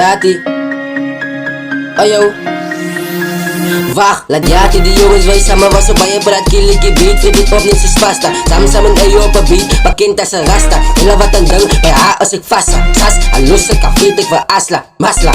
ladjati. Ayo. Wacht, laat jati die jongens, wij samen was op bij je praat, killie beat. Flip it op, niets is vasta. Samen ayo op een beat, pakinta sa rasta. Hela wat ang dang, bij haar als ik vasta. Sas, alus sa kafit, ik voor asla, masla.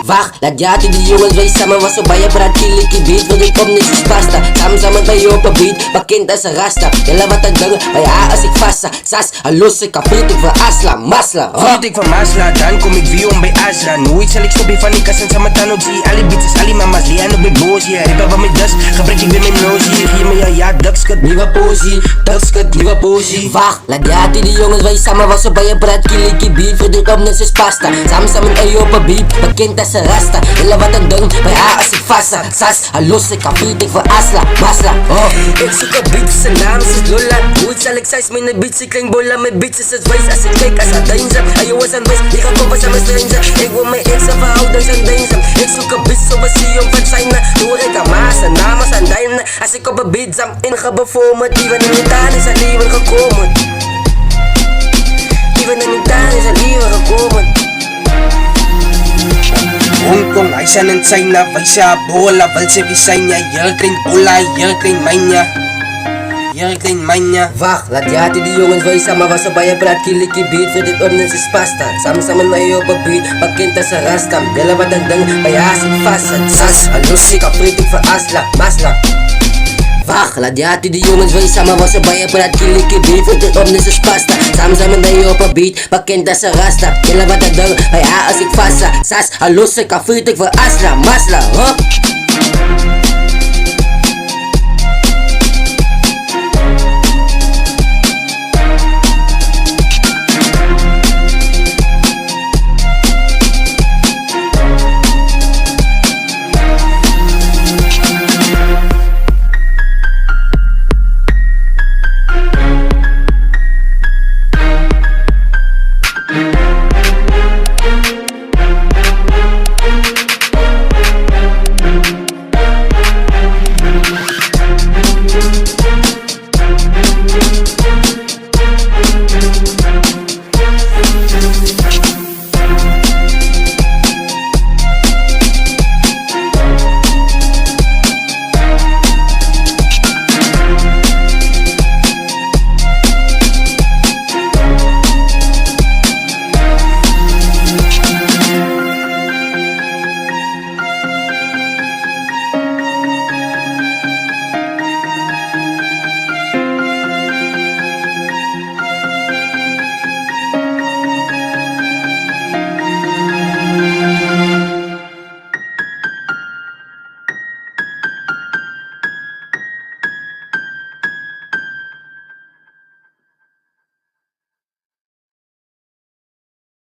Wacht, laat jati die jongens, wij samen was op bij je praat, killie beat. Flip it op, niets is vasta. Samen ayo op een beat, pakinta sa rasta. Hela wat ang dang, bij haar als ik vasta. Sas, alus sa kafit, ik voor asla, masla. Goed ik van Masla, dan kom ik weer om bij Asra. Nooit zal ik stoppen van die kassen sa mata nog zie. Alle bitches, alle mamas, lian op bij boos. Ja, riba van mijn das, gebruik ik weer mijn nozie. Geef me ja, dagskut, nieuwe posie. Dagskut, nieuwe posie. Wacht, laat jati die jongens, wij samen was op bij je praat, killie beat. Flip it op, niets is pasta. Samen ayo op een beat, pakinta sa rasta. Hela wat ang dang, bij haar als ik vasta. Sas, alus sa kafit, ik voor asla, masla. Ik zoek een beat, zijn naam is Lola. Nooit zal ik size, mijn beats, ik klein bola. Mijn beats is het wijs, als ik kijk als het danger. Ayo was aan wijs, die gaat kopen samen stranger. Ik wil mijn ex en verhouding zijn danger. Ik zoek een beat, zoals die om van China. Doe ik aan maas en namen aan dijnen. Als ik op een beat zam, ingebevormd. Even in mijn taal is het leven gekomen. Even in mijn taal is het leven gekomen. Hong Kong, ay siya ng China. Vay siya bola, valse visanya. Yerkring bola, yerkring manya. Yerkring manya. Wacht, laat jati die jongens, wij samen was op bij je praat, killie beat. Flip it op, niets is pasta. Samen ayo op een beat, pakinta sa rasta. Hela wat ang dang, bij haar als ik vasta. Sas, alus sa kafit, ik voor asla, masla. Wacht, laat jati die jongens, wij samen was op bij je praat, killie beat. Flip it op, niets is pasta. Samen ayo op een beat, pakinta sa rasta. Hela wat ang dang, bij haar als ik vasta. Sas, alus sa kafit, ik voor asla, masla.